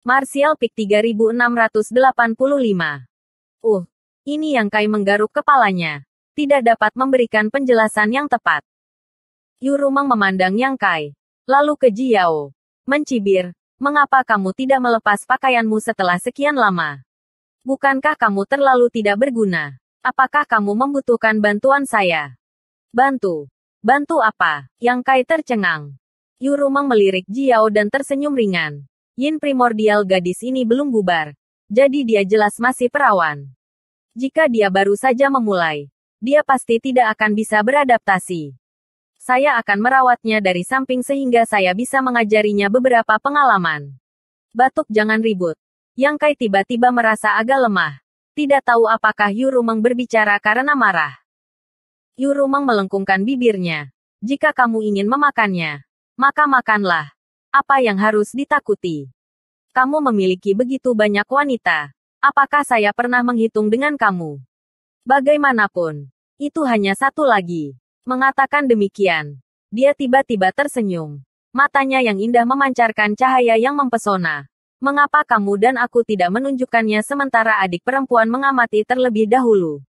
Martial Peak 3685. Ini Yang Kai menggaruk kepalanya. Tidak dapat memberikan penjelasan yang tepat. Yu Rumeng memandang Yang Kai. Lalu ke Jiao. Mencibir, mengapa kamu tidak melepas pakaianmu setelah sekian lama? Bukankah kamu terlalu tidak berguna? Apakah kamu membutuhkan bantuan saya? Bantu? Bantu apa? Yang Kai tercengang. Yu Rumeng melirik Jiao dan tersenyum ringan. Yin primordial gadis ini belum bubar. Jadi dia jelas masih perawan. Jika dia baru saja memulai, dia pasti tidak akan bisa beradaptasi. Saya akan merawatnya dari samping sehingga saya bisa mengajarinya beberapa pengalaman. Batuk jangan ribut. Yang Kai tiba-tiba merasa agak lemah. Tidak tahu apakah Yu Rumeng berbicara karena marah. Yu Rumeng melengkungkan bibirnya. Jika kamu ingin memakannya, maka makanlah. Apa yang harus ditakuti? Kamu memiliki begitu banyak wanita. Apakah saya pernah menghitung dengan kamu? Bagaimanapun, itu hanya satu lagi. Mengatakan demikian, dia tiba-tiba tersenyum. Matanya yang indah memancarkan cahaya yang mempesona. Mengapa kamu dan aku tidak menunjukkannya sementara adik perempuan mengamati terlebih dahulu?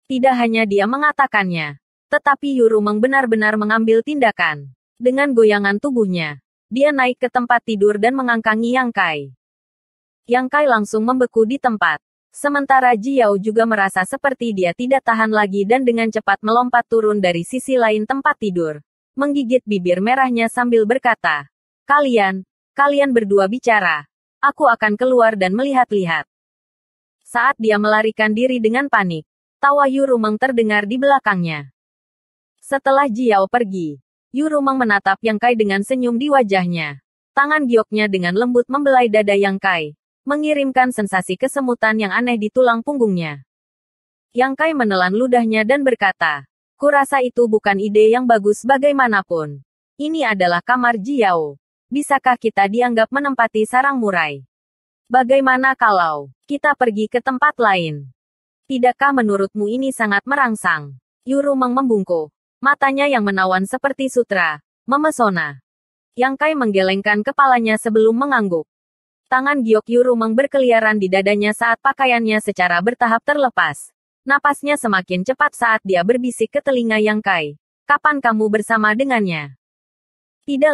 Tidak hanya dia mengatakannya, tetapi Yu Rumeng benar-benar mengambil tindakan. Dengan goyangan tubuhnya, dia naik ke tempat tidur dan mengangkangi Yang Kai. Yang Kai langsung membeku di tempat. Sementara Jiao juga merasa seperti dia tidak tahan lagi dan dengan cepat melompat turun dari sisi lain tempat tidur. Menggigit bibir merahnya sambil berkata, Kalian berdua bicara. Aku akan keluar dan melihat-lihat. Saat dia melarikan diri dengan panik, tawa Yu Rumeng terdengar di belakangnya. Setelah Jiao pergi, Yu Rumeng menatap Yang Kai dengan senyum di wajahnya. Tangan gioknya dengan lembut membelai dada Yang Kai, mengirimkan sensasi kesemutan yang aneh di tulang punggungnya. Yang Kai menelan ludahnya dan berkata, kurasa itu bukan ide yang bagus bagaimanapun. Ini adalah kamar Jiao. Bisakah kita dianggap menempati sarang murai? Bagaimana kalau kita pergi ke tempat lain? Tidakkah menurutmu ini sangat merangsang? Yu Rumeng membungkuk. Matanya yang menawan seperti sutra, memesona. Yang Kai menggelengkan kepalanya sebelum mengangguk. Tangan giok Yu Rumeng berkeliaran di dadanya saat pakaiannya secara bertahap terlepas. Napasnya semakin cepat saat dia berbisik ke telinga Yang Kai. Kapan kamu bersama dengannya? Tidak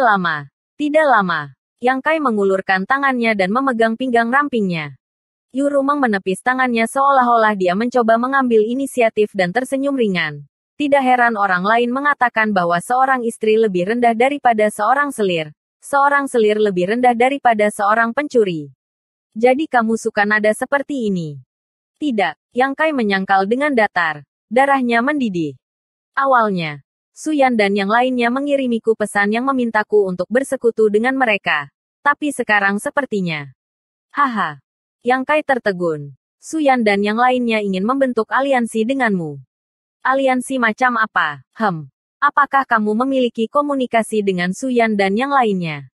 lama. Yang Kai mengulurkan tangannya dan memegang pinggang rampingnya. Yu Rumeng menepis tangannya seolah-olah dia mencoba mengambil inisiatif dan tersenyum ringan. Tidak heran orang lain mengatakan bahwa seorang istri lebih rendah daripada seorang selir. Seorang selir lebih rendah daripada seorang pencuri. Jadi kamu suka nada seperti ini? Tidak, Yang Kai menyangkal dengan datar. Darahnya mendidih. Awalnya, Suyan dan yang lainnya mengirimiku pesan yang memintaku untuk bersekutu dengan mereka. Tapi sekarang sepertinya. Haha. Yang Kai tertegun. Suyan dan yang lainnya ingin membentuk aliansi denganmu. Aliansi macam apa? Apakah kamu memiliki komunikasi dengan Suyan dan yang lainnya?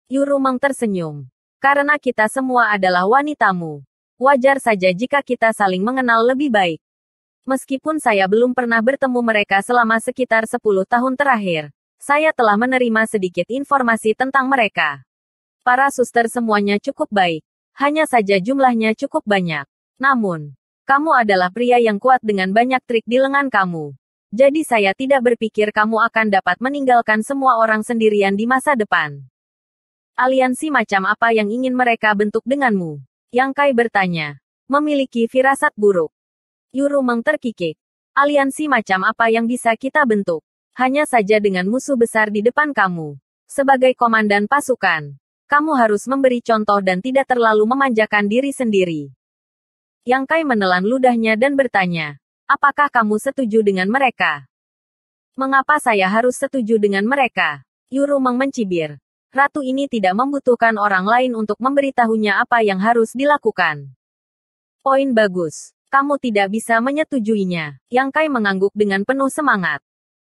Yu Rumeng tersenyum. Karena kita semua adalah wanitamu. Wajar saja jika kita saling mengenal lebih baik. Meskipun saya belum pernah bertemu mereka selama sekitar 10 tahun terakhir, saya telah menerima sedikit informasi tentang mereka. Para suster semuanya cukup baik. Hanya saja jumlahnya cukup banyak. Namun, kamu adalah pria yang kuat dengan banyak trik di lengan kamu. Jadi saya tidak berpikir kamu akan dapat meninggalkan semua orang sendirian di masa depan. Aliansi macam apa yang ingin mereka bentuk denganmu? Yang Kai bertanya. Memiliki firasat buruk. Yu Rumeng terkikik. Aliansi macam apa yang bisa kita bentuk? Hanya saja dengan musuh besar di depan kamu. Sebagai komandan pasukan, kamu harus memberi contoh dan tidak terlalu memanjakan diri sendiri. Yang Kai menelan ludahnya dan bertanya, apakah kamu setuju dengan mereka? Mengapa saya harus setuju dengan mereka? Yu Rumeng mencibir. Ratu ini tidak membutuhkan orang lain untuk memberitahunya apa yang harus dilakukan. Poin bagus. Kamu tidak bisa menyetujuinya. Yang Kai mengangguk dengan penuh semangat.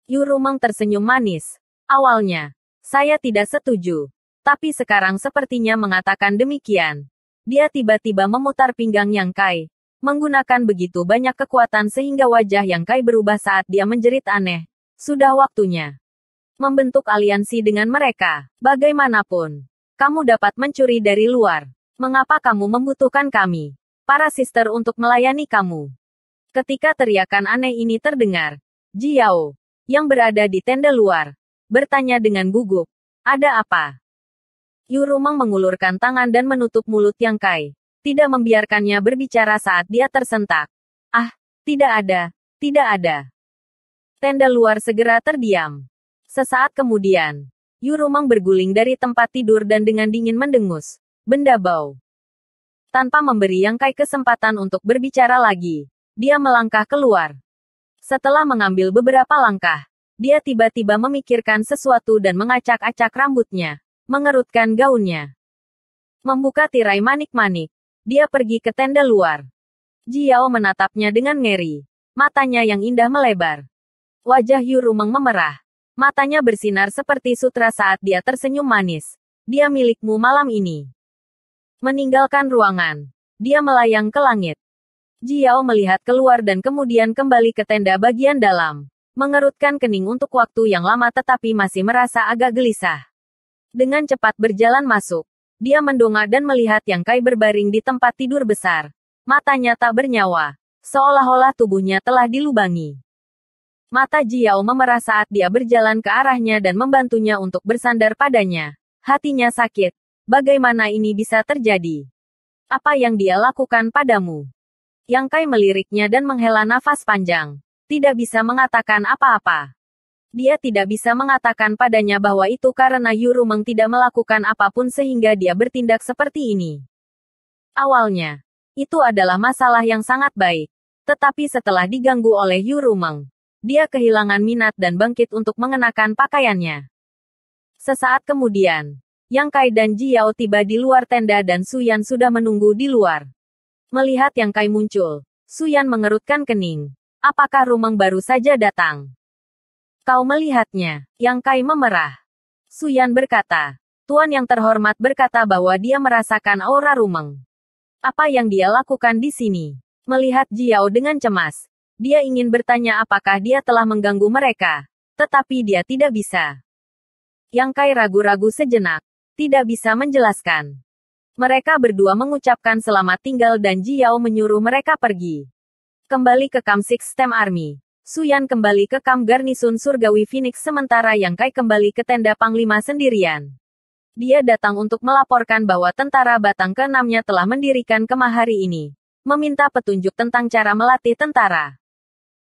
Yu Rumeng tersenyum manis. Awalnya, saya tidak setuju. Tapi sekarang sepertinya mengatakan demikian. Dia tiba-tiba memutar pinggang Yang Kai. Menggunakan begitu banyak kekuatan sehingga wajah Yang Kai berubah saat dia menjerit aneh. Sudah waktunya membentuk aliansi dengan mereka. Bagaimanapun, Kamu dapat mencuri dari luar. Mengapa kamu membutuhkan kami, para sister, untuk melayani kamu? Ketika teriakan aneh ini terdengar, Jiao, yang berada di tenda luar, bertanya dengan gugup, ada apa? Yu Rumeng mengulurkan tangan dan menutup mulut Yang Kai, tidak membiarkannya berbicara saat dia tersentak. Ah, tidak ada, tidak ada. Tenda luar segera terdiam. Sesaat kemudian, Yu Rumeng berguling dari tempat tidur dan dengan dingin mendengus, benda bau. Tanpa memberi Yang Kai kesempatan untuk berbicara lagi, dia melangkah keluar. Setelah mengambil beberapa langkah, dia tiba-tiba memikirkan sesuatu dan mengacak-acak rambutnya, mengerutkan gaunnya. Membuka tirai manik-manik, dia pergi ke tenda luar. Jiao menatapnya dengan ngeri. Matanya yang indah melebar. Wajah Yu Rumeng memerah. Matanya bersinar seperti sutra saat dia tersenyum manis. Dia milikmu malam ini. Meninggalkan ruangan, dia melayang ke langit. Jiao melihat keluar dan kemudian kembali ke tenda bagian dalam. Mengerutkan kening untuk waktu yang lama tetapi masih merasa agak gelisah. Dengan cepat berjalan masuk, dia mendongak dan melihat Yang Kai berbaring di tempat tidur besar. Matanya tak bernyawa, seolah-olah tubuhnya telah dilubangi. Mata Jiao memerah saat dia berjalan ke arahnya dan membantunya untuk bersandar padanya. Hatinya sakit. Bagaimana ini bisa terjadi? Apa yang dia lakukan padamu? Yang Kai meliriknya dan menghela nafas panjang. Tidak bisa mengatakan apa-apa. Dia tidak bisa mengatakan padanya bahwa itu karena Yu Rumeng tidak melakukan apapun sehingga dia bertindak seperti ini. Awalnya, itu adalah masalah yang sangat baik. Tetapi setelah diganggu oleh Yu Rumeng, dia kehilangan minat dan bangkit untuk mengenakan pakaiannya. Sesaat kemudian, Yang Kai dan Jiao tiba di luar tenda dan Suyan sudah menunggu di luar. Melihat Yang Kai muncul, Suyan mengerutkan kening. Apakah Rumeng baru saja datang? Kau melihatnya? Yang Kai memerah. Suyan berkata. Tuan yang terhormat berkata bahwa dia merasakan aura Rumeng. Apa yang dia lakukan di sini? Melihat Jiao dengan cemas, dia ingin bertanya apakah dia telah mengganggu mereka. Tetapi dia tidak bisa. Yang Kai ragu-ragu sejenak. Tidak bisa menjelaskan. Mereka berdua mengucapkan selamat tinggal dan Jiao menyuruh mereka pergi. Kembali ke Camp Six Stem Army. Suyan kembali ke kamp garnisun Surgawi Phoenix sementara Yang Kai kembali ke tenda Panglima sendirian. Dia datang untuk melaporkan bahwa tentara batang ke-6-nya telah mendirikan kemah hari ini. Meminta petunjuk tentang cara melatih tentara.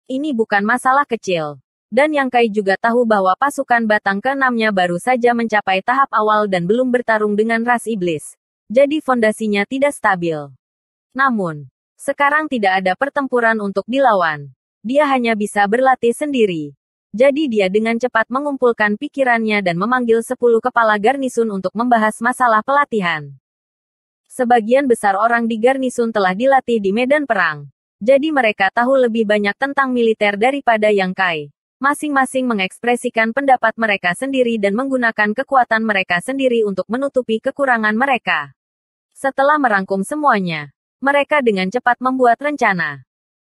Ini bukan masalah kecil. Dan Yang Kai juga tahu bahwa pasukan batang ke-6-nya baru saja mencapai tahap awal dan belum bertarung dengan ras iblis. Jadi fondasinya tidak stabil. Namun, sekarang tidak ada pertempuran untuk dilawan. Dia hanya bisa berlatih sendiri. Jadi dia dengan cepat mengumpulkan pikirannya dan memanggil 10 kepala garnisun untuk membahas masalah pelatihan. Sebagian besar orang di garnisun telah dilatih di medan perang. Jadi mereka tahu lebih banyak tentang militer daripada Yang Kai. Masing-masing mengekspresikan pendapat mereka sendiri dan menggunakan kekuatan mereka sendiri untuk menutupi kekurangan mereka. Setelah merangkum semuanya, mereka dengan cepat membuat rencana.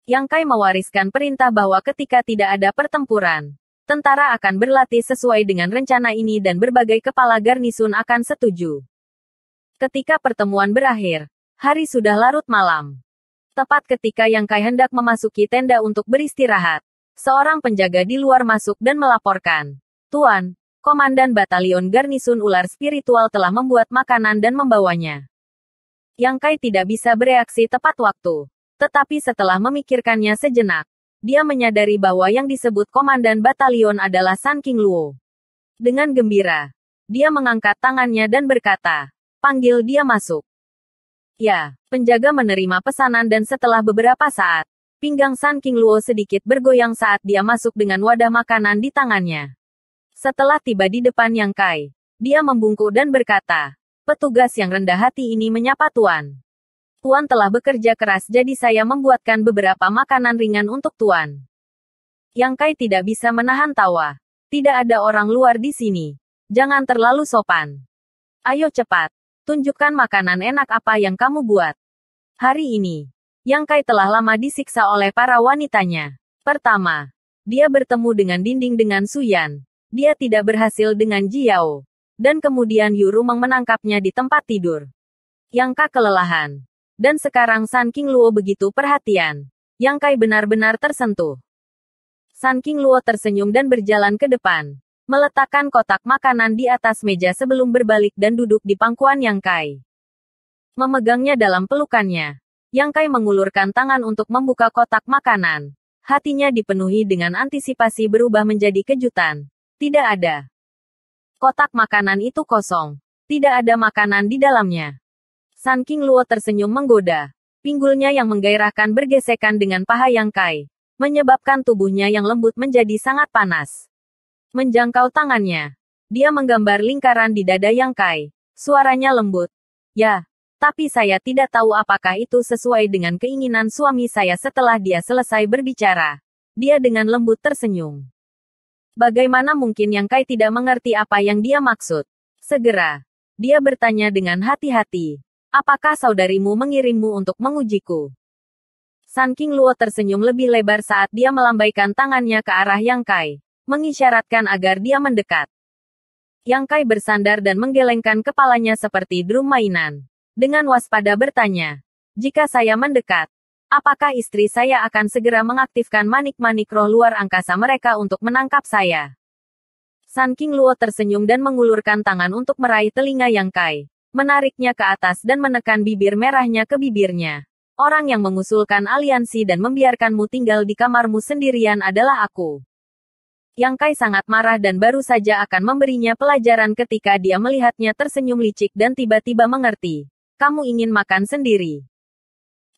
Yang Kai mewariskan perintah bahwa ketika tidak ada pertempuran, tentara akan berlatih sesuai dengan rencana ini dan berbagai kepala garnisun akan setuju. Ketika pertemuan berakhir, hari sudah larut malam. Tepat ketika Yang Kai hendak memasuki tenda untuk beristirahat, seorang penjaga di luar masuk dan melaporkan, "Tuan, Komandan Batalion Garnisun Ular Spiritual telah membuat makanan dan membawanya." Yang Kai tidak bisa bereaksi tepat waktu. Tetapi setelah memikirkannya sejenak, dia menyadari bahwa yang disebut Komandan Batalion adalah Sun King Luo. Dengan gembira, dia mengangkat tangannya dan berkata, "Panggil dia masuk." Ya, penjaga menerima pesanan dan setelah beberapa saat, pinggang Sun King Luo sedikit bergoyang saat dia masuk dengan wadah makanan di tangannya. Setelah tiba di depan Yang Kai, dia membungkuk dan berkata, "Petugas yang rendah hati ini menyapa Tuan. Tuan telah bekerja keras jadi saya membuatkan beberapa makanan ringan untuk Tuan." Yang Kai tidak bisa menahan tawa. Tidak ada orang luar di sini. Jangan terlalu sopan. Ayo cepat. Tunjukkan makanan enak apa yang kamu buat. Hari ini, Yang Kai telah lama disiksa oleh para wanitanya. Pertama, dia bertemu dengan dinding dengan Suyan. Dia tidak berhasil dengan Jiao. Dan kemudian Yu Rumeng menangkapnya di tempat tidur. Yang Ka kelelahan. Dan sekarang Sun King Luo begitu perhatian. Yang Kai benar-benar tersentuh. Sun King Luo tersenyum dan berjalan ke depan. Meletakkan kotak makanan di atas meja sebelum berbalik dan duduk di pangkuan Yang Kai. Memegangnya dalam pelukannya. Yang Kai mengulurkan tangan untuk membuka kotak makanan. Hatinya dipenuhi dengan antisipasi berubah menjadi kejutan. Tidak ada. Kotak makanan itu kosong. Tidak ada makanan di dalamnya. Sun King Luo tersenyum menggoda. Pinggulnya yang menggairahkan bergesekan dengan paha Yang Kai. Menyebabkan tubuhnya yang lembut menjadi sangat panas. Menjangkau tangannya. Dia menggambar lingkaran di dada Yang Kai. Suaranya lembut. Ya, tapi saya tidak tahu apakah itu sesuai dengan keinginan suami saya. Setelah dia selesai berbicara, dia dengan lembut tersenyum. Bagaimana mungkin Yang Kai tidak mengerti apa yang dia maksud? Segera, dia bertanya dengan hati-hati. Apakah saudarimu mengirimmu untuk mengujiku? Sun King Luo tersenyum lebih lebar saat dia melambaikan tangannya ke arah Yang Kai, mengisyaratkan agar dia mendekat. Yang Kai bersandar dan menggelengkan kepalanya seperti drum mainan. Dengan waspada bertanya, jika saya mendekat, apakah istri saya akan segera mengaktifkan manik-manik roh luar angkasa mereka untuk menangkap saya? Sun King Luo tersenyum dan mengulurkan tangan untuk meraih telinga Yang Kai, menariknya ke atas dan menekan bibir merahnya ke bibirnya. Orang yang mengusulkan aliansi dan membiarkanmu tinggal di kamarmu sendirian adalah aku. Yang Kai sangat marah dan baru saja akan memberinya pelajaran ketika dia melihatnya tersenyum licik dan tiba-tiba mengerti. Kamu ingin makan sendiri.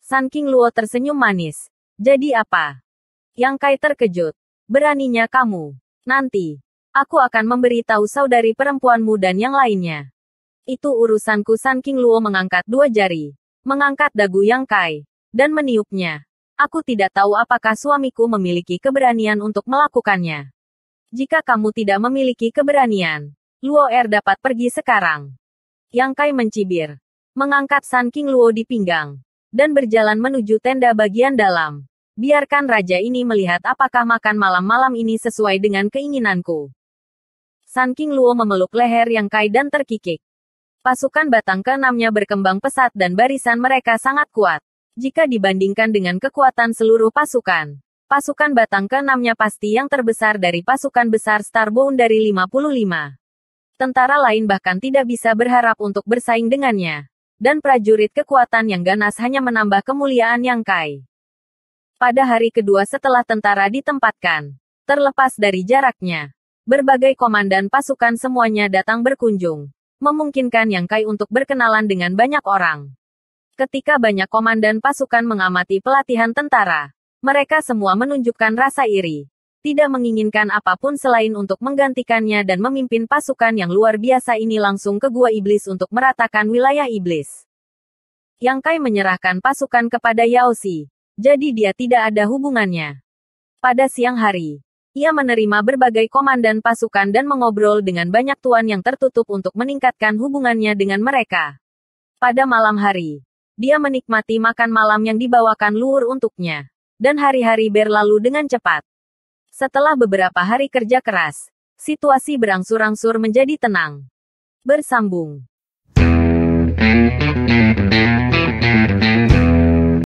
Sun King Luo tersenyum manis. Jadi apa? Yang Kai terkejut. Beraninya kamu. Nanti, aku akan memberitahu saudari perempuanmu dan yang lainnya. Itu urusanku. Sun King Luo mengangkat dua jari. Mengangkat dagu Yang Kai. Dan meniupnya. Aku tidak tahu apakah suamiku memiliki keberanian untuk melakukannya. Jika kamu tidak memiliki keberanian, Luo dapat pergi sekarang. Yang Kai mencibir. Mengangkat Sun King Luo di pinggang. Dan berjalan menuju tenda bagian dalam. Biarkan raja ini melihat apakah makan malam-malam ini sesuai dengan keinginanku. Sun King Luo memeluk leher Yang Kai dan terkikik. Pasukan batang ke-6-nya berkembang pesat dan barisan mereka sangat kuat. Jika dibandingkan dengan kekuatan seluruh pasukan. Pasukan batang ke-6-nya pasti yang terbesar dari pasukan besar Starbound dari 55. Tentara lain bahkan tidak bisa berharap untuk bersaing dengannya. Dan prajurit kekuatan yang ganas hanya menambah kemuliaan Yang Kai. Pada hari kedua setelah tentara ditempatkan, terlepas dari jaraknya, berbagai komandan pasukan semuanya datang berkunjung, memungkinkan Yang Kai untuk berkenalan dengan banyak orang. Ketika banyak komandan pasukan mengamati pelatihan tentara, mereka semua menunjukkan rasa iri, tidak menginginkan apapun selain untuk menggantikannya dan memimpin pasukan yang luar biasa ini langsung ke Gua Iblis untuk meratakan wilayah iblis. Yang Kai menyerahkan pasukan kepada Yao Xi, jadi dia tidak ada hubungannya. Pada siang hari, ia menerima berbagai komandan pasukan dan mengobrol dengan banyak tuan yang tertutup untuk meningkatkan hubungannya dengan mereka. Pada malam hari, dia menikmati makan malam yang dibawakan luhur untuknya. Dan hari-hari berlalu dengan cepat. Setelah beberapa hari kerja keras, situasi berangsur-angsur menjadi tenang. Bersambung.